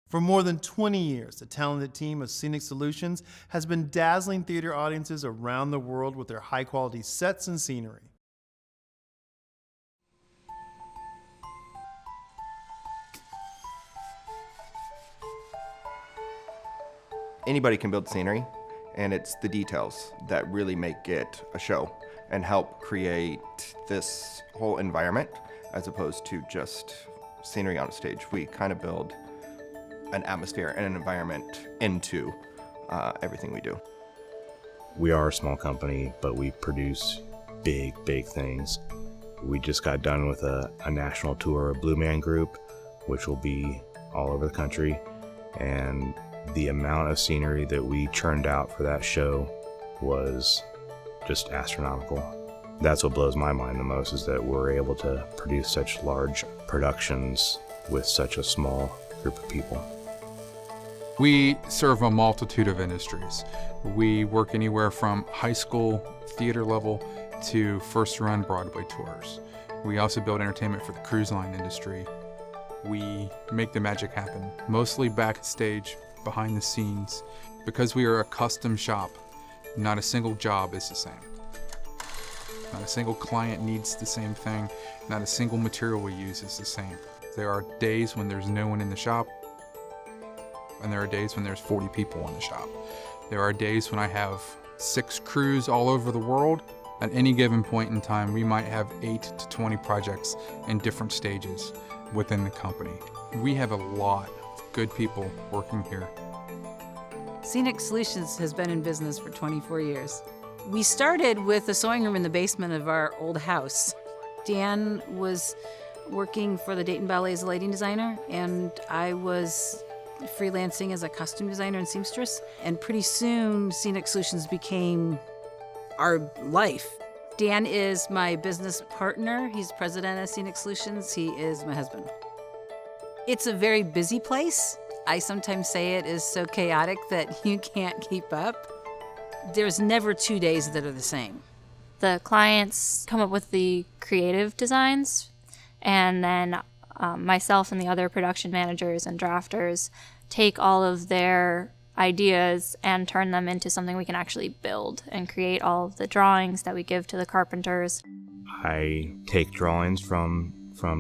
For more than 20 years, the talented team of Scenic Solutions has been dazzling theater audiences around the world with their high-quality sets and scenery. Anybody can build scenery, and it's the details that really make it a show and help create this whole environment as opposed to just scenery on a stage. We kind of build an atmosphere and an environment into everything we do. We are a small company, but we produce big things. We just got done with a national tour of Blue Man Group, which will be all over the country, and the amount of scenery that we churned out for that show was just astronomical. That's what blows my mind the most, is that we're able to produce such large productions with such a small group of people. We serve a multitude of industries. We work anywhere from high school theater level to first-run Broadway tours. We also build entertainment for the cruise line industry. We make the magic happen, mostly backstage, behind the scenes. Because we are a custom shop, not a single job is the same. Not a single client needs the same thing. Not a single material we use is the same. There are days when there's no one in the shop, and there are days when there's 40 people in the shop. There are days when I have 6 crews all over the world. At any given point in time, we might have 8 to 20 projects in different stages within the company. We have a lot of good people working here. Scenic Solutions has been in business for 24 years. We started with a sewing room in the basement of our old house. Dan was working for the Dayton Ballet as a lighting designer, and I was freelancing as a costume designer and seamstress. And pretty soon, Scenic Solutions became our life. Dan is my business partner. He's president of Scenic Solutions. He is my husband. It's a very busy place. I sometimes say it is so chaotic that you can't keep up. There's never 2 days that are the same. The clients come up with the creative designs, and then myself and the other production managers and drafters take all of their ideas and turn them into something we can actually build and create all of the drawings that we give to the carpenters. I take drawings from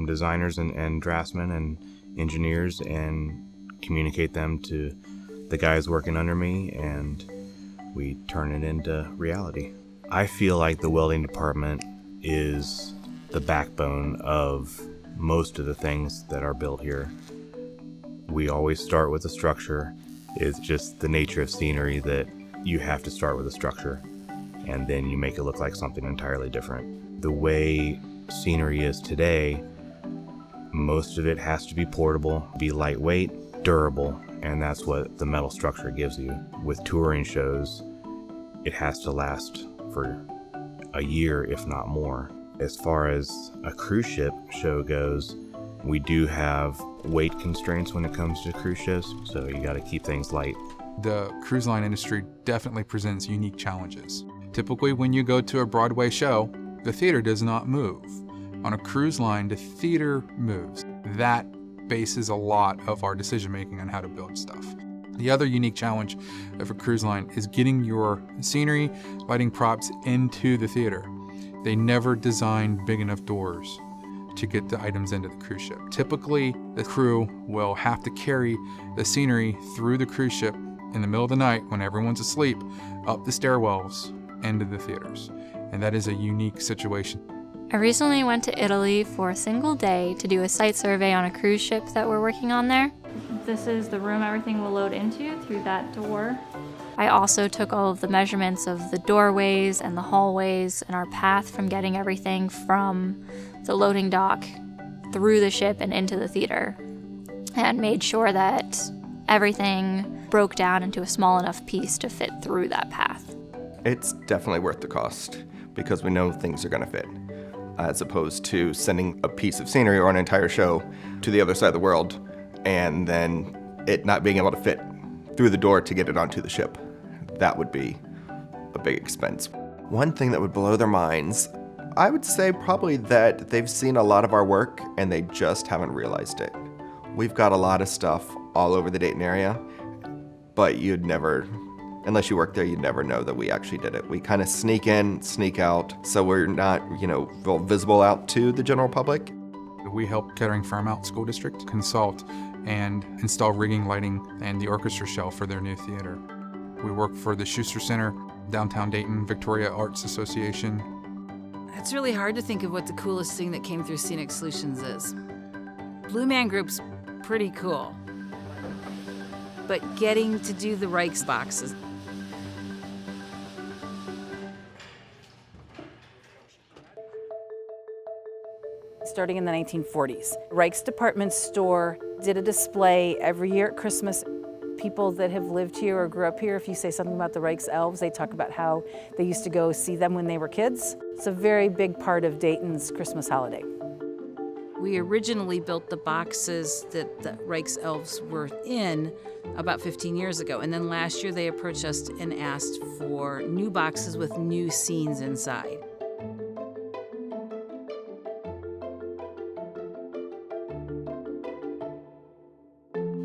designers and draftsmen and engineers and communicate them to the guys working under me, and we turn it into reality. I feel like the welding department is the backbone of most of the things that are built here. We always start with a structure. It's just the nature of scenery that you have to start with a structure, and then you make it look like something entirely different. The way scenery is today, most of it has to be portable, be lightweight, durable, and that's what the metal structure gives you. With touring shows, it has to last for a year, if not more. As far as a cruise ship show goes, we do have weight constraints when it comes to cruise ships, so you gotta keep things light. The cruise line industry definitely presents unique challenges. Typically, when you go to a Broadway show, the theater does not move. On a cruise line, the theater moves. That bases a lot of our decision-making on how to build stuff. The other unique challenge of a cruise line is getting your scenery, lighting props into the theater. They never design big enough doors to get the items into the cruise ship. Typically, the crew will have to carry the scenery through the cruise ship in the middle of the night when everyone's asleep, up the stairwells into the theaters. And that is a unique situation. I recently went to Italy for a single day to do a site survey on a cruise ship that we're working on there. This is the room everything will load into through that door. I also took all of the measurements of the doorways and the hallways and our path from getting everything from the loading dock through the ship and into the theater, and made sure that everything broke down into a small enough piece to fit through that path. It's definitely worth the cost because we know things are going to fit, as opposed to sending a piece of scenery or an entire show to the other side of the world and then it not being able to fit through the door to get it onto the ship. That would be a big expense. One thing that would blow their minds, I would say probably that they've seen a lot of our work and they just haven't realized it. We've got a lot of stuff all over the Dayton area, but you'd never, unless you work there, you'd never know that we actually did it. We kind of sneak in, sneak out, so we're not, real visible out to the general public. We help Kettering Fairmount School District consult and install rigging, lighting, and the orchestra shell for their new theater. We work for the Schuster Center, Downtown Dayton, Victoria Arts Association. It's really hard to think of what the coolest thing that came through Scenic Solutions is. Blue Man Group's pretty cool, but getting to do the Reichs boxes. Starting in the 1940s, Reichs Department store did a display every year at Christmas. People that have lived here or grew up here, if you say something about the Reichs Elves, they talk about how they used to go see them when they were kids. It's a very big part of Dayton's Christmas holiday. We originally built the boxes that the Reichs Elves were in about 15 years ago, and then last year they approached us and asked for new boxes with new scenes inside.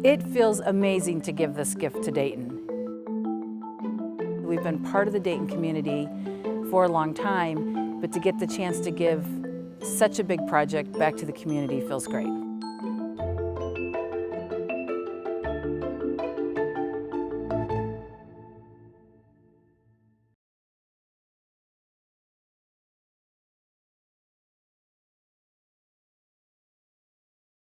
It feels amazing to give this gift to Dayton. We've been part of the Dayton community for a long time, but to get the chance to give such a big project back to the community feels great.